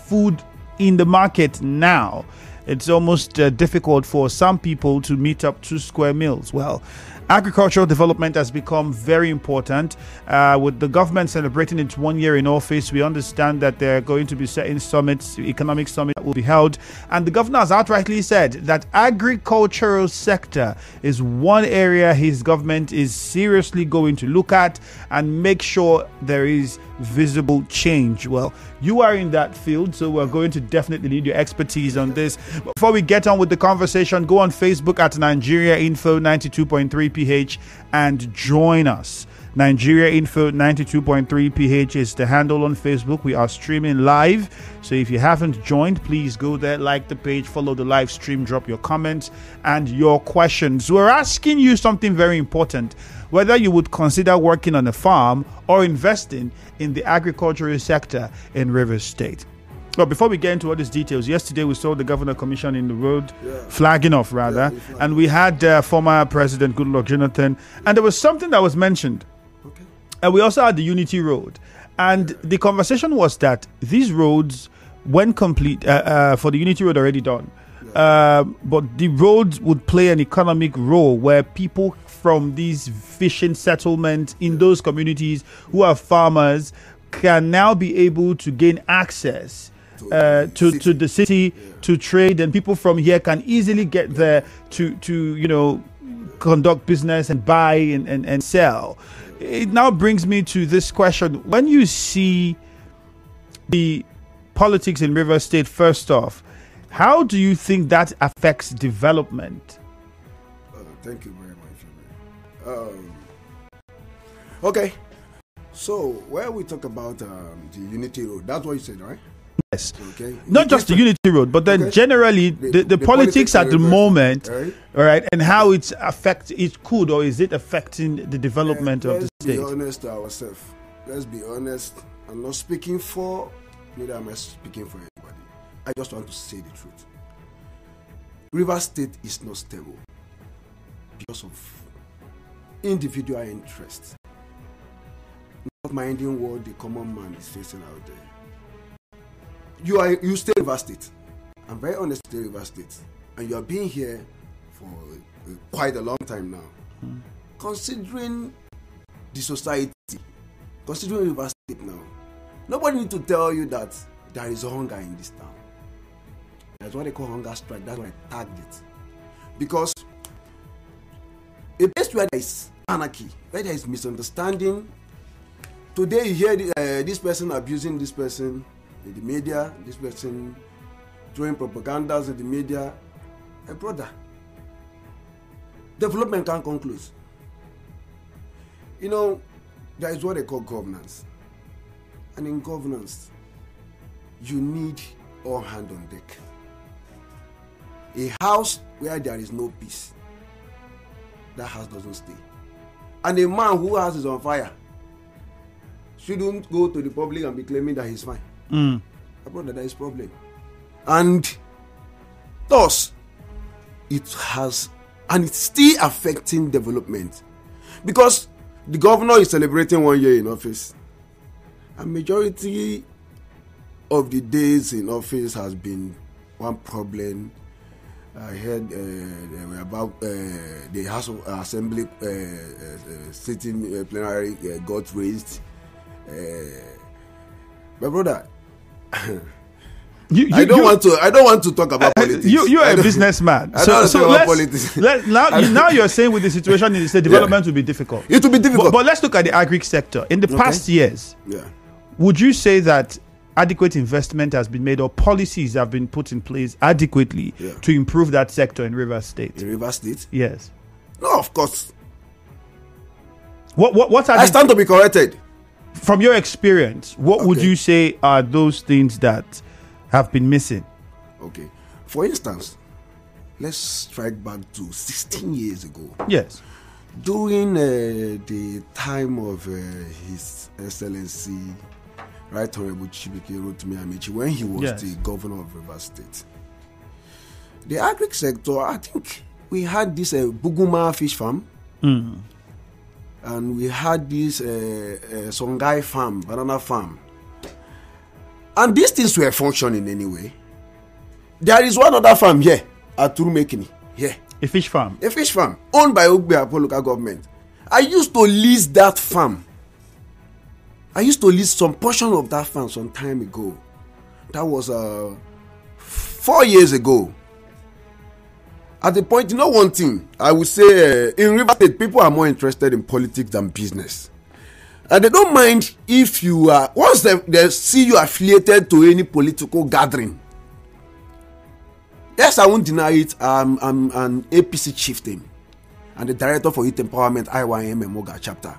food in the market now, it's almost difficult for some people to meet up 2 square meals. Well, agricultural development has become very important. With the government celebrating its 1 year in office, we understand that there are going to be certain summits, economic summits that will be held. And the governor has outrightly said that agricultural sector is one area his government is seriously going to look at and make sure there is visible change. Well, you are in that field, so we're going to definitely need your expertise on this. Before we get on with the conversation, go on Facebook at Nigeria Info 92.3 PH and join us. Nigeria Info 92.3 PH is the handle on Facebook. We are streaming live, so if you haven't joined, please go there, like the page, follow the live stream, drop your comments and your questions. We're asking you something very important: whether you would consider working on a farm or investing in the agricultural sector in Rivers State. Well, before we get into all these details, yesterday we saw the governor commission in the road, flagging off rather, and we had former President Goodluck Jonathan, and there was something that was mentioned. Okay. And we also had the Unity Road, and the conversation was that these roads, when complete, for the Unity Road already done, but the roads would play an economic role where people from these fishing settlements in those communities who are farmers can now be able to gain access to the city to trade, and people from here can easily get there to conduct business and buy and sell. It now brings me to this question: when you see the politics in Rivers State, first off, how do you think that affects development? Thank you very much. Okay, so where we talk about the Unity Road, that's what you said, right? Yes. Okay. Not just the Unity Road, but then generally the politics at the moment, right? And how it could or is it affecting the development of the state? Let's be honest to ourselves. Let's be honest. I'm not speaking for, neither am I speaking for anybody. I just want to say the truth. Rivers State is not stable because of individual interests, not minding what the common man is facing out there. You stay in Rivers State. I'm very honest to Rivers State, and you have been here for quite a long time now. Considering the society, considering Rivers State now, nobody need to tell you that there is hunger in this town. That's what they call hunger strike. That's why I tagged it. Because a place where there is anarchy, where there is misunderstanding, today you hear this person abusing this person in the media, this person throwing propagandas in the media. Hey brother, development can't conclude. There is what they call governance. And in governance, you need all hands on deck. A house where there is no peace, that house doesn't stay. And a man who house is on fire shouldn't go to the public and be claiming that he's fine. Brother, there is problem. And thus, it has, and it's still affecting development. Because the governor is celebrating 1 year in office. A majority of the days in office has been one problem. I heard about the House of Assembly sitting plenary got raised. But brother, I don't want to talk about politics. You're a businessman. Now you're saying with the situation in the state, development will be difficult. It will be difficult. But let's look at the agri sector. In the past years, would you say that adequate investment has been made or policies have been put in place adequately to improve that sector in Rivers State? In Rivers State? Yes. No, of course. What I stand to be corrected. From your experience, what would you say are those things that have been missing? Okay. For instance, let's strike back to 16 years ago. Yes. During the time of His Excellency, Right Honorable Chibike Rotimi Amici, when he was the governor of Rivers State, the agri sector, I think we had this Buguma fish farm. And we had this Songhai farm, banana farm. And these things were functioning anyway. There is one other farm here at Turumekini. Here. A fish farm. A fish farm owned by Ogbe local government. I used to lease that farm. I used to lease some portion of that farm some time ago. That was 4 years ago. At the point, you know one thing, I would say in River State, people are more interested in politics than business. And they don't mind if you are, once they see you affiliated to any political gathering. Yes, I won't deny it. I'm an APC chieftain and the director for Youth Empowerment IYM Moga chapter.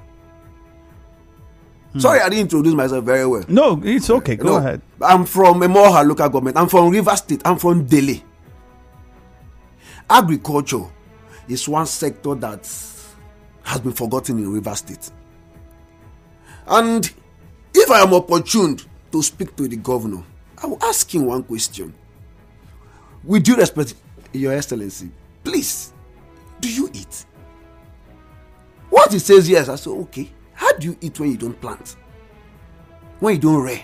Sorry, I didn't introduce myself very well. No, it's okay. Go ahead. I'm from Emoha local government. I'm from River State. I'm from Delhi. Agriculture is one sector that has been forgotten in River State. And if I am opportune to speak to the governor, I will ask him one question. With due respect, Your Excellency, please, do you eat? What he says, yes, I say, okay. How do you eat when you don't plant? When you don't rear?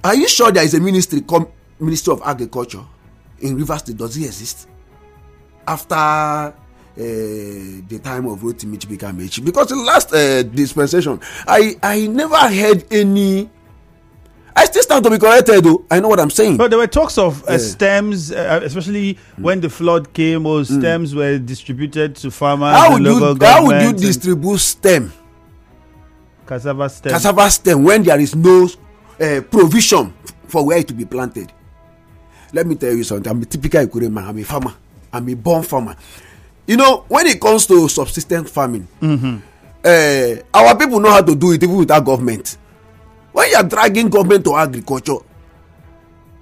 Are you sure there is a ministry called Ministry of Agriculture in River State? Does it exist? After the time of Rotimi became H? Because the last dispensation, I never heard any. I still stand to be corrected though. I know what I'm saying. But there were talks of stems, especially when the flood came, or stems were distributed to farmers. How would you distribute stem? Cassava stem. Cassava stem when there is no provision for where it to be planted. Let me tell you something. I'm a typical Ikure man. I'm a farmer. I'm a born farmer. You know, when it comes to subsistence farming, our people know how to do it even without government. When you are dragging government to agriculture,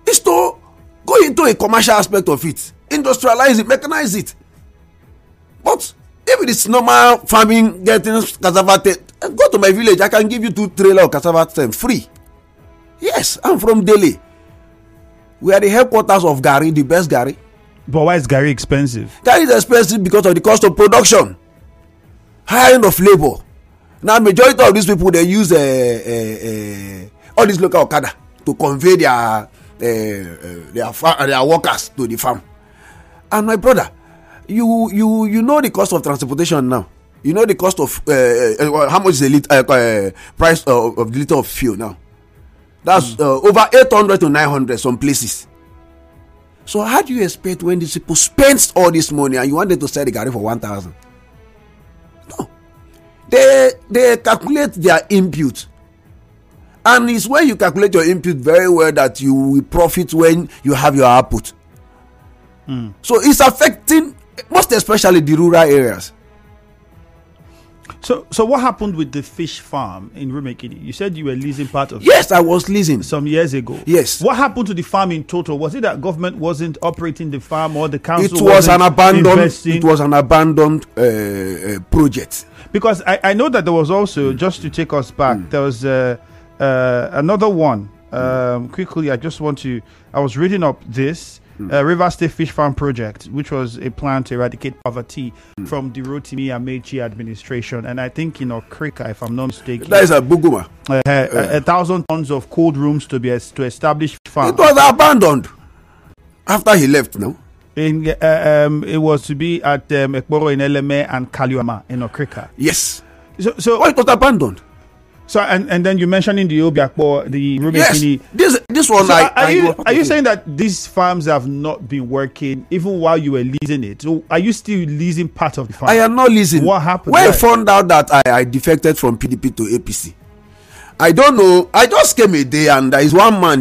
it's to go into a commercial aspect of it, industrialize it, mechanize it. But if it is normal farming, getting cassava, go to my village, I can give you 2 trailers of cassava stem free. Yes, I'm from Delhi. We are the headquarters of Gari, the best Gari. But why is Gari expensive? Gari is expensive because of the cost of production, high end of labor. Now, majority of these people, they use all these local Okada to convey their workers to the farm. And my brother, you know the cost of transportation now. You know the cost of how much is the price of the liter of fuel now. That's over 800 to 900 some places. So how do you expect when these people spend all this money and you want them to sell the Gari for 1,000? No. They calculate their input, and it's when you calculate your input very well that you will profit when you have your output. So it's affecting most especially the rural areas. So what happened with the fish farm in Rumekini? You said you were leasing part of it. Yes, I was leasing some years ago. Yes. What happened to the farm in total? Was it that government wasn't operating the farm, or the council? It was an abandoned project. Because I know that there was also, just to take us back, there was another one. Quickly, I was reading up this River State Fish Farm Project, which was a plan to eradicate poverty from the Rotimi Amechi administration. And I think in Okrika, if I'm not mistaken, that is a Buguma. 1,000 tons of cold rooms to establish farm. It was abandoned after he left, no? It was to be at Ekboro in Eleme and Kaliama in Okrika. Yes. So it was abandoned. So and then you mentioned in the Obiakpo, the Rumekini. Yes, this one. So are you saying that these farms have not been working even while you were leasing it? So are you still leasing part of the farm? I am not leasing. What happened? When I found out that I defected from PDP to APC, I don't know. I just came a day and there is one man